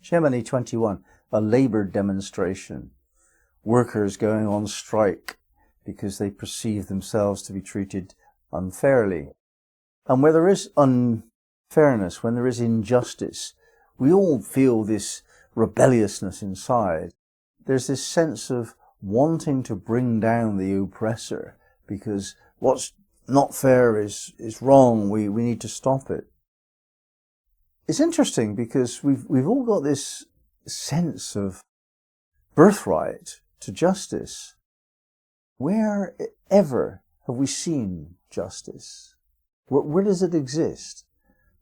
Gemini 21, a labour demonstration. Workers going on strike because they perceive themselves to be treated unfairly. And where there is unfairness, when there is injustice, we all feel this rebelliousness inside. There's this sense of wanting to bring down the oppressor because what's not fair is wrong. We need to stop it. It's interesting because we've all got this sense of birthright to justice. Where ever have we seen justice? Where does it exist?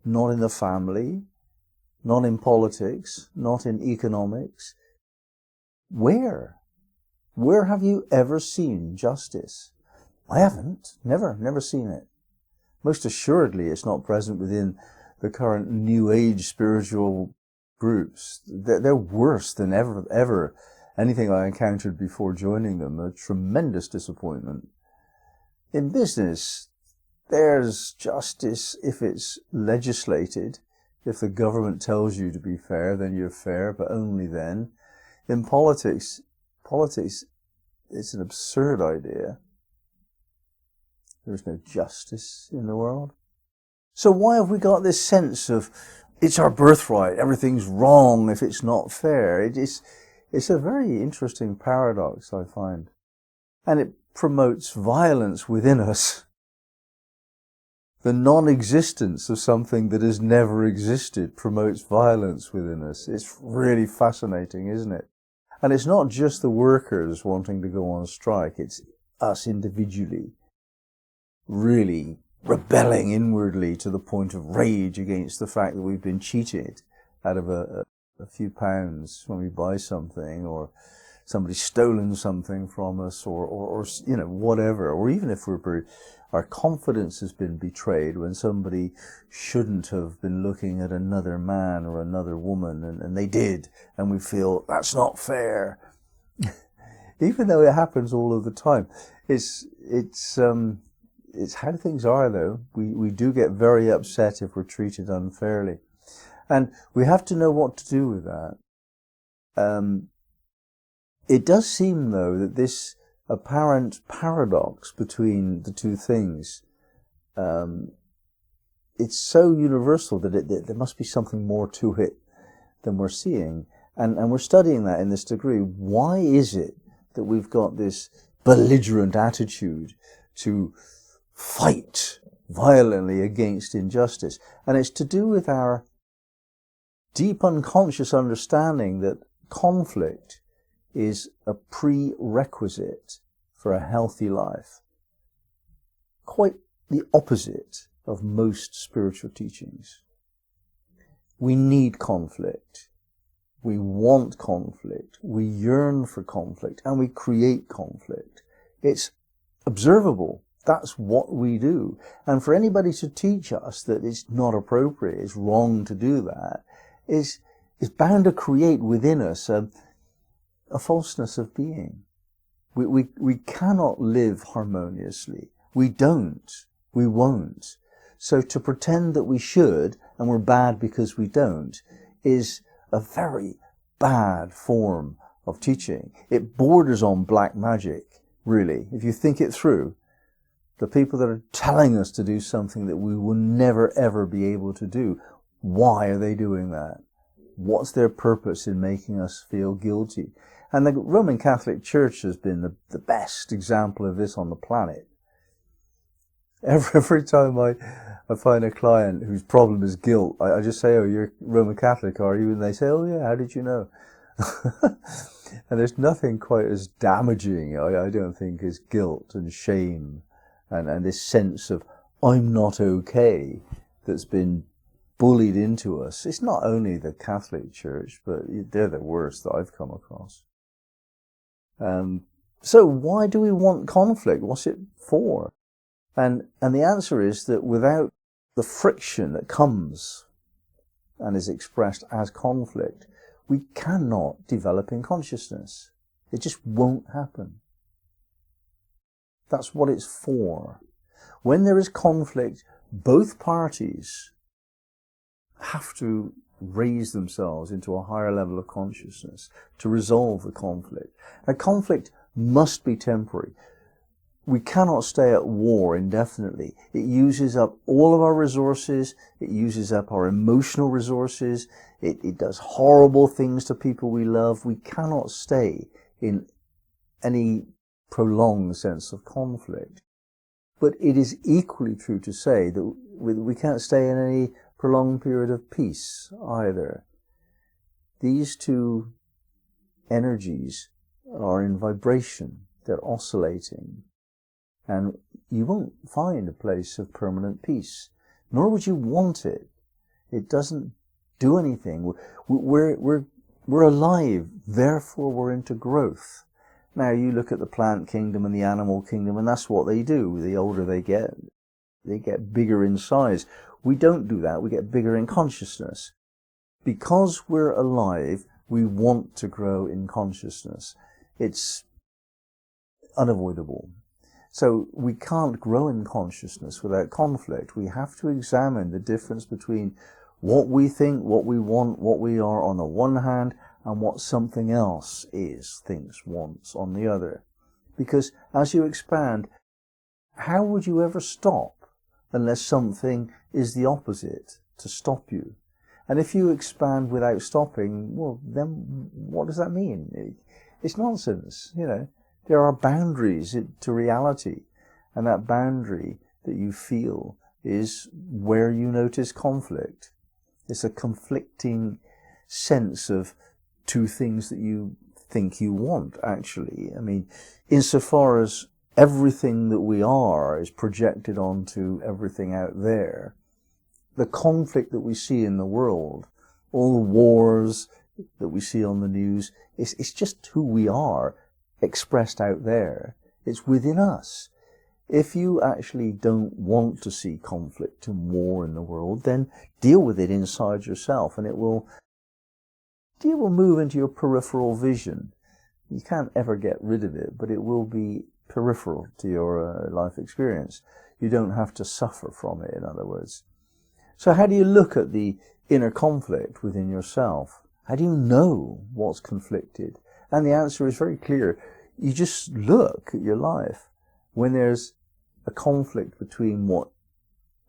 Not in the family, not in politics, not in economics. Where? Where have you ever seen justice? I haven't. Never seen it. Most assuredly, it's not present within the current New Age spiritual groups. They're worse than ever anything I encountered before joining them. A tremendous disappointment. In business, there's justice if it's legislated. If the government tells you to be fair, then you're fair, but only then. In politics, it's an absurd idea. There's no justice in the world. So why have we got this sense of it's our birthright, everything's wrong if it's not fair? It's a very interesting paradox, I find. And it promotes violence within us. The non-existence of something that has never existed promotes violence within us. It's really fascinating, isn't it? And it's not just the workers wanting to go on strike, it's us individually really rebelling inwardly to the point of rage against the fact that we've been cheated out of a few pounds when we buy something, or somebody's stolen something from us, or you know, whatever. Or even if our confidence has been betrayed when somebody shouldn't have been looking at another man or another woman, and they did, and we feel that's not fair. Even though it happens all of the time. It's how things are, though. We do get very upset if we're treated unfairly. And we have to know what to do with that. It does seem, though, that this apparent paradox between the two things, it's so universal that there must be something more to it than we're seeing. And we're studying that in this degree. Why is it that we've got this belligerent attitude to fight violently against injustice? And it's to do with our deep unconscious understanding that conflict is a prerequisite for a healthy life. Quite the opposite of most spiritual teachings. We need conflict. We want conflict. We yearn for conflict, and we create conflict. It's observable. That's what we do. And for anybody to teach us that it's not appropriate, it's wrong to do that, is bound to create within us a falseness of being. We cannot live harmoniously. We don't. We won't. So to pretend that we should, and we're bad because we don't, is a very bad form of teaching. It borders on black magic, really. If you think it through, the people that are telling us to do something that we will never ever be able to do, why are they doing that? What's their purpose in making us feel guilty? And the Roman Catholic Church has been the best example of this on the planet. Every time I find a client whose problem is guilt, I just say, "Oh, you're Roman Catholic, are you?" And they say, "Oh yeah, how did you know?" And there's nothing quite as damaging, I don't think, as guilt and shame and this sense of I'm not okay that's been bullied into us. It's not only the Catholic Church, but they're the worst that I've come across. So why do we want conflict? What's it for? And the answer is that without the friction that comes and is expressed as conflict, we cannot develop in consciousness. It just won't happen. That's what it's for. When there is conflict, both parties have to raise themselves into a higher level of consciousness to resolve the conflict. A conflict must be temporary. We cannot stay at war indefinitely. It uses up all of our resources. It uses up our emotional resources. It does horrible things to people we love. We cannot stay in any prolonged sense of conflict. But it is equally true to say that we can't stay in any prolonged period of peace either. These two energies are in vibration. They're oscillating. And you won't find a place of permanent peace, nor would you want it. It doesn't do anything. We're alive, therefore we're into growth. Now you look at the plant kingdom and the animal kingdom, and that's what they do. The older they get bigger in size. We don't do that. We get bigger in consciousness. Because we're alive, we want to grow in consciousness. It's unavoidable. So we can't grow in consciousness without conflict. We have to examine the difference between what we think, what we want, what we are on the one hand, and what something else is, thinks, wants on the other. Because as you expand, how would you ever stop unless something is the opposite to stop you? And if you expand without stopping, well, then what does that mean? It's nonsense, you know. There are boundaries to reality, and that boundary that you feel is where you notice conflict. It's a conflicting sense of two things that you think you want, actually. I mean, insofar as everything that we are is projected onto everything out there, the conflict that we see in the world, all the wars that we see on the news, it's just who we are, expressed out there. It's within us. If you actually don't want to see conflict and war in the world, then deal with it inside yourself, and it will move into your peripheral vision. You can't ever get rid of it, but it will be peripheral to your life experience. You don't have to suffer from it, in other words. So how do you look at the inner conflict within yourself? How do you know what's conflicted? And the answer is very clear. You just look at your life. When there's a conflict between what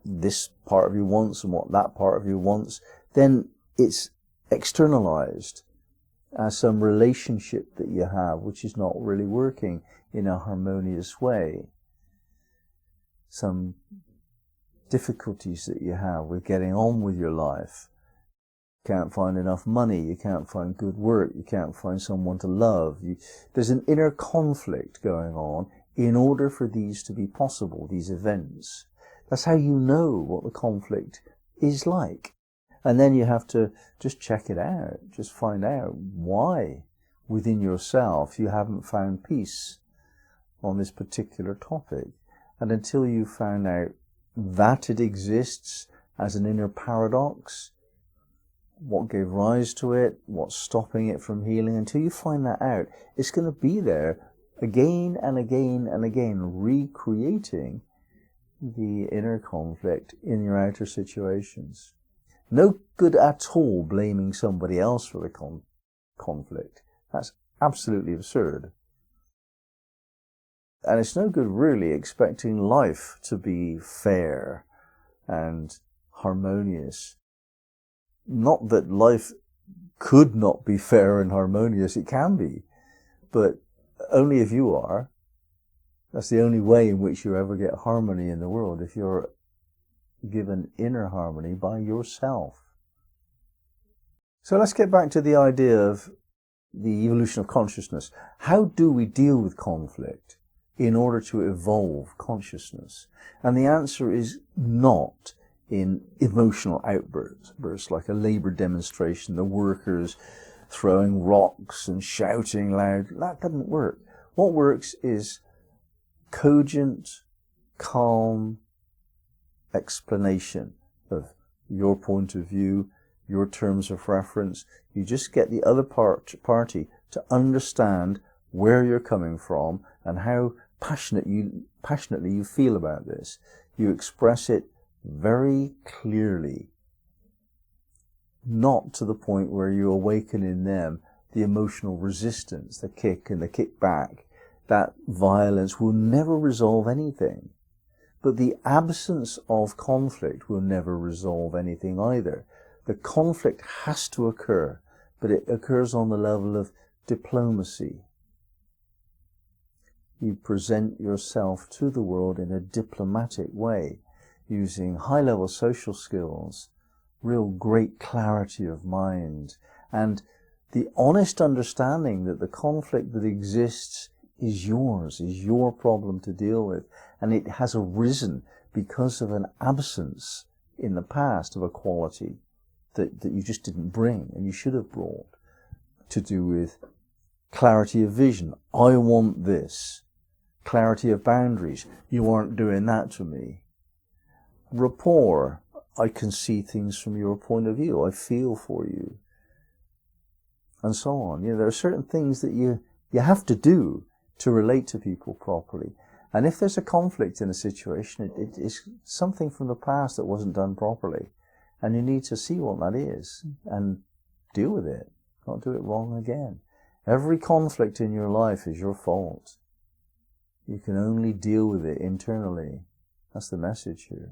this part of you wants and what that part of you wants, then it's externalized as some relationship that you have which is not really working in a harmonious way. Some difficulties that you have with getting on with your life. You can't find enough money, you can't find good work, you can't find someone to love. There's an inner conflict going on in order for these to be possible, these events. That's how you know what the conflict is like. And then you have to just check it out, just find out why within yourself you haven't found peace on this particular topic. And until you found out that it exists as an inner paradox, what gave rise to it, what's stopping it from healing, until you find that out, it's going to be there again and again and again, recreating the inner conflict in your outer situations. No good at all blaming somebody else for the conflict. That's absolutely absurd. And it's no good really expecting life to be fair and harmonious. Not that life could not be fair and harmonious, it can be, but only if you are. That's the only way in which you ever get harmony in the world, if you're given inner harmony by yourself. So let's get back to the idea of the evolution of consciousness. How do we deal with conflict in order to evolve consciousness? And the answer is not in emotional outbursts like a labour demonstration, the workers throwing rocks and shouting loud. That doesn't work. What works is cogent, calm explanation of your point of view, your terms of reference. You just get the other party to understand where you're coming from and how passionately you feel about this. You express it very clearly. not to the point where you awaken in them the emotional resistance, the kick and the kickback. That violence will never resolve anything. But the absence of conflict will never resolve anything either. The conflict has to occur, but it occurs on the level of diplomacy. You present yourself to the world in a diplomatic way, using high-level social skills, real great clarity of mind, and the honest understanding that the conflict that exists is yours, is your problem to deal with, and it has arisen because of an absence in the past of a quality that you just didn't bring and you should have brought, to do with clarity of vision. I want this. Clarity of boundaries. You aren't doing that to me. Rapport. I can see things from your point of view. I feel for you. And so on. There are certain things that you have to do to relate to people properly. And if there's a conflict in a situation, it is something from the past that wasn't done properly. And you need to see what that is and deal with it. Not do it wrong again. Every conflict in your life is your fault. You can only deal with it internally. That's the message here.